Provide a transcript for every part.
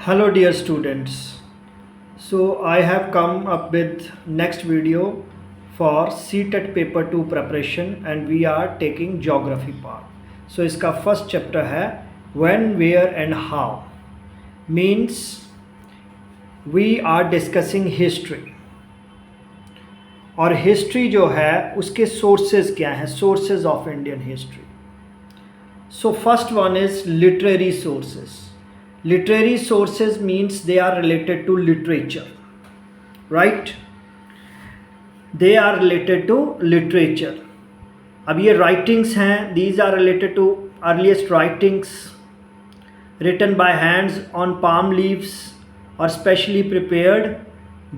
Hello dear students. So I have come up with next video for CTET paper 2 preparation and we are taking geography part. So इसका first chapter है when, where and how, means we are discussing history. और history जो है उसके sources क्या हैं, sources of Indian history. So first one is literary sources. Literary sources means they are related to literature, right? They are related to literature. अब ये writings हैं, these are related to earliest writings written by hands on palm leaves or specially prepared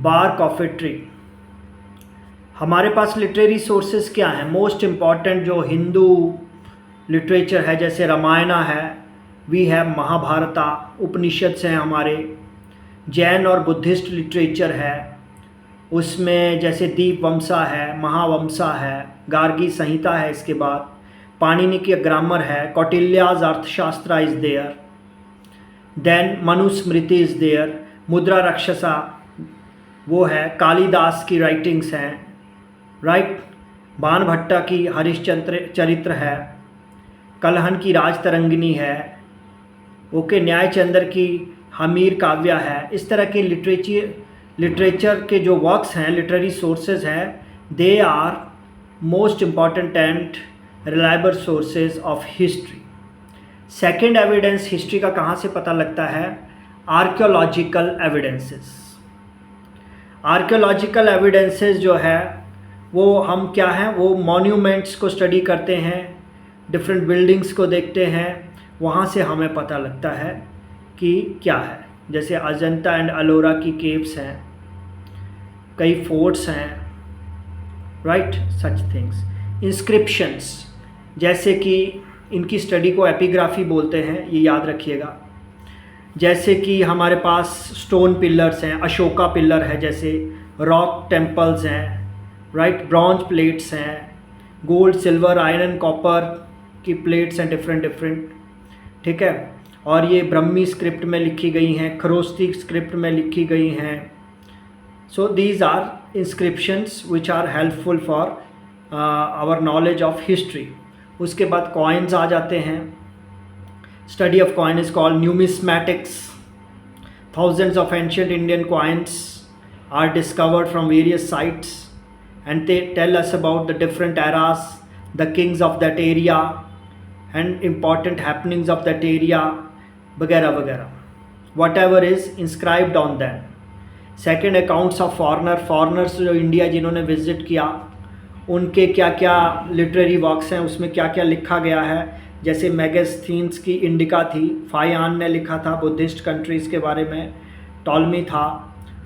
bark of a tree. हमारे पास literary sources क्या हैं? Most important जो Hindu literature है जैसे रामायणा है, वी हैव महाभारता, उपनिषद हैं हमारे, जैन और बुद्धिस्ट लिटरेचर है, उसमें जैसे दीपवंसा है, महावंसा है, गार्गी संहिता है, इसके बाद पाणिनि की ग्रामर है, Kautilya's Arthashastra is there, then Manusmriti is there, Mudra Rakshasa वो है, कालिदास की राइटिंग्स हैं, राइट, बाणभट्टा की हरिश्चंद्र चरित्र है, कलहन की राजतरंगिणी है, ओके, न्यायचंद्र की हमीर काव्य है. इस तरह के लिटरेचर के जो वर्क्स हैं, लिटरेरी सोर्सेज हैं, they are most important and reliable sources of history. Second evidence history का कहाँ से पता लगता है? Archaeological evidences. आर्कियोलॉजिकल एविडेंसेस जो है वो हम क्या हैं, वो मॉन्यूमेंट्स को स्टडी करते हैं, डिफरेंट बिल्डिंग्स को देखते हैं, वहाँ से हमें पता लगता है कि क्या है. जैसे अजंता एंड अलोरा की केव्स हैं, कई फोर्ट्स हैं, राइट, सच थिंग्स. इंस्क्रिप्शंस, जैसे कि इनकी स्टडी को एपिग्राफी बोलते हैं, ये याद रखिएगा. जैसे कि हमारे पास स्टोन पिलर्स हैं, अशोका पिलर है, जैसे रॉक टेम्पल्स हैं, राइट, ब्रॉन्ज प्लेट्स हैं, गोल्ड, सिल्वर, आयरन, कॉपर की प्लेट्स हैं, डिफरेंट, ठीक है. और ये ब्रह्मी स्क्रिप्ट में लिखी गई हैं, खरोस्ती स्क्रिप्ट में लिखी गई हैं. So these are inscriptions which are helpful for our knowledge of history. उसके बाद कॉइन्स आ जाते हैं. Study of coin is called numismatics. Thousands of ancient Indian coins are discovered from various sites and they tell us about the different eras, the kings of that area and important happenings of that area वगैरह वगैरह, whatever is inscribed on them. Second, accounts of foreigners जो India जिन्होंने visit किया, उनके क्या क्या literary works हैं, उसमें क्या क्या लिखा गया है. जैसे मैगस्थीन्स की इंडिका थी, फायान ने लिखा था बुद्धिस्ट कंट्रीज़ के बारे में, टॉलमी था,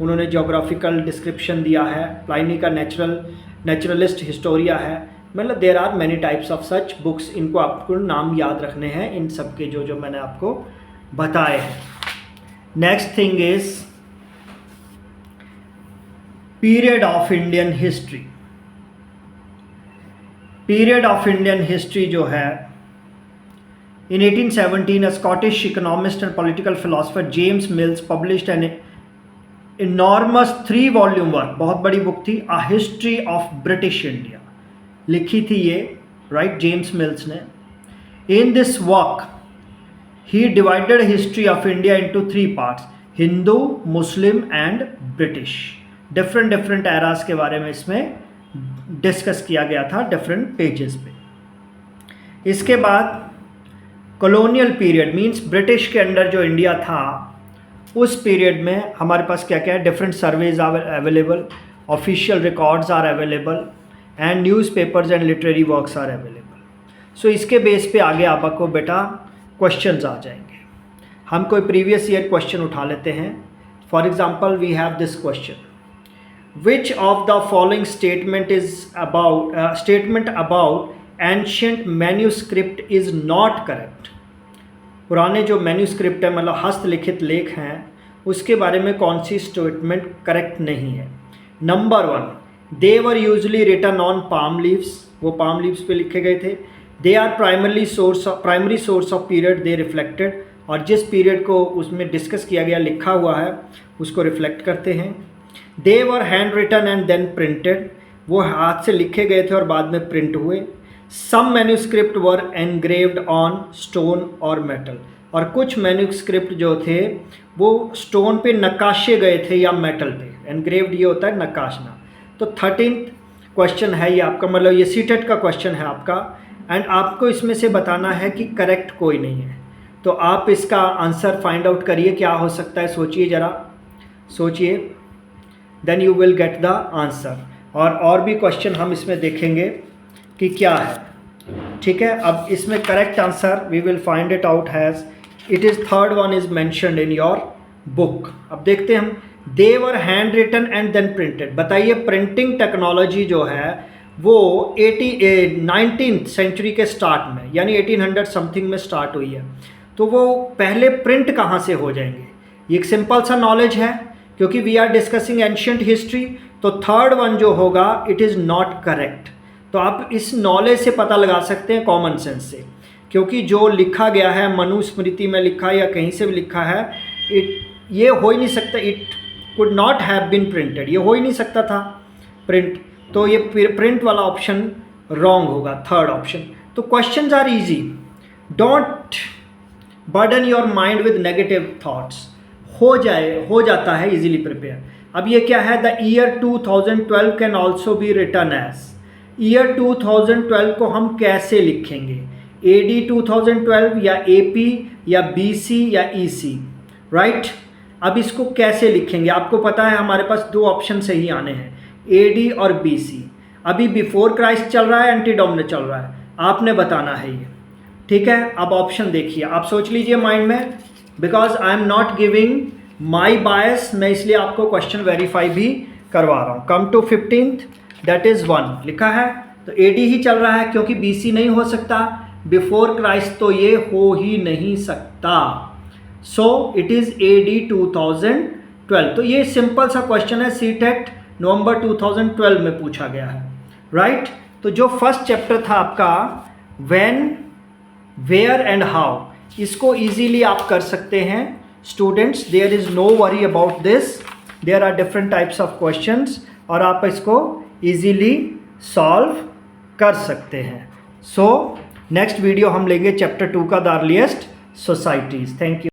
उन्होंने जोग्राफिकल डिस्क्रिप्शन दिया है, प्लाइनी का नेचुरलिस्ट हिस्टोरिया है. मतलब there are many types of such books. इनको आपको नाम याद रखने हैं, इन सब के जो मैंने आपको बताए हैं. Next thing is period of Indian history. Period of Indian history जो है, इन 1817 अ Scottish economist and political philosopher James mills published an enormous 3 volume work, बहुत बड़ी बुक थी, a history of British India. लिखी थी ये, राइट, जेम्स मिल्स ने. In this work he divided history of India into 3 parts, Hindu, Muslim and British. Different eras के बारे में इसमें डिस्कस किया गया था डिफरेंट पेजेस पे. इसके बाद कॉलोनियल पीरियड मीन्स ब्रिटिश के अंडर जो इंडिया था, उस पीरियड में हमारे पास क्या क्या है, different surveys are available, official records are available and newspapers and literary works are available. So इसके बेस पे आगे आपको बेटा क्वेश्चंस आ जाएंगे. हम कोई प्रीवियस ईयर क्वेश्चन उठा लेते हैं. For example we have this question, which of the following statement about ancient manuscript is not correct. पुराने जो मैन्यूस्क्रिप्ट है, मतलब हस्तलिखित लेख हैं, उसके बारे में कौन सी स्टेटमेंट करेक्ट नहीं है? Number 1, they were usually written on palm leaves, वो पाम लीव्स पे लिखे गए थे. They are primary source of period they reflected. और जिस पीरियड को उसमें डिस्कस किया गया, लिखा हुआ है, उसको रिफ्लेक्ट करते हैं। They were hand written and then printed, वो हाथ से लिखे गए थे और बाद में प्रिंट हुए। Some manuscript were engraved on stone और मेटल, और कुछ मैन्यूस्क्रिप्ट जो थे वो स्टोन पे नकाशे गए थे या मेटल पे। एनग्रेव्ड ये होता है नकाशना। तो 13th क्वेश्चन है ये आपका, मतलब ये सीटेट का क्वेश्चन है आपका, एंड आपको इसमें से बताना है कि करेक्ट कोई नहीं है। तो आप इसका आंसर फाइंड आउट करिए क्या हो सकता है, सोचिए ज़रा, सोचिए, then you will get the answer. और भी क्वेश्चन हम इसमें देखेंगे कि क्या है, ठीक है। अब इसमें correct answer we will find it out has it is third one is mentioned in your book. अब देखते हैं हम, they were hand written and then printed. बताइए प्रिंटिंग टेक्नोलॉजी जो है वो 19th सेंचुरी के स्टार्ट में, यानी 1800 समथिंग में स्टार्ट हुई है। तो वो पहले प्रिंट कहाँ से हो जाएंगे, ये एक सिंपल सा नॉलेज है, क्योंकि we are discussing ancient history. तो थर्ड वन जो होगा इट इज़ नॉट करेक्ट। तो आप इस नॉलेज से पता लगा सकते हैं, कॉमन सेंस से, क्योंकि जो लिखा गया है मनुस्मृति में लिखा है या कहीं से भी लिखा है, ये हो ही नहीं सकता, it could not have been printed, ये हो ही नहीं सकता था प्रिंट। तो ये प्रिंट वाला ऑप्शन रॉन्ग होगा, थर्ड ऑप्शन। तो questions are easy, don't burden your mind with negative thoughts, हो जाता है इजीली प्रिपेयर। अब ये क्या है, the year 2012 can also be written as, year 2012 को हम कैसे लिखेंगे, AD 2012 या AP या BC या EC, राइट। अब इसको कैसे लिखेंगे, आपको पता है हमारे पास दो ऑप्शन सही आने हैं, AD और BC। अभी बिफोर क्राइस्ट चल रहा है, एंटीडोमिनेट चल रहा है, आपने बताना है ये, ठीक है। अब ऑप्शन देखिए, आप सोच लीजिए माइंड में, because I am not giving my bias, मैं इसलिए आपको क्वेश्चन वेरीफाई भी करवा रहा हूँ। Come to 15th, that is 1 लिखा है, तो AD ही चल रहा है, क्योंकि BC नहीं हो सकता, बिफोर क्राइस्ट तो ये हो ही नहीं सकता। So it is AD 2012। तो ये सिंपल सा क्वेश्चन है, सीटेट नवंबर 2012 में पूछा गया है, राइट। तो जो फर्स्ट चैप्टर था आपका व्हेन, वेयर एंड हाउ, इसको इजीली आप कर सकते हैं students, there is no worry about this, there are different types of questions, और आप इसको इजीली सॉल्व कर सकते हैं। सो नेक्स्ट वीडियो हम लेंगे चैप्टर 2 का, the earliest societies. Thank you.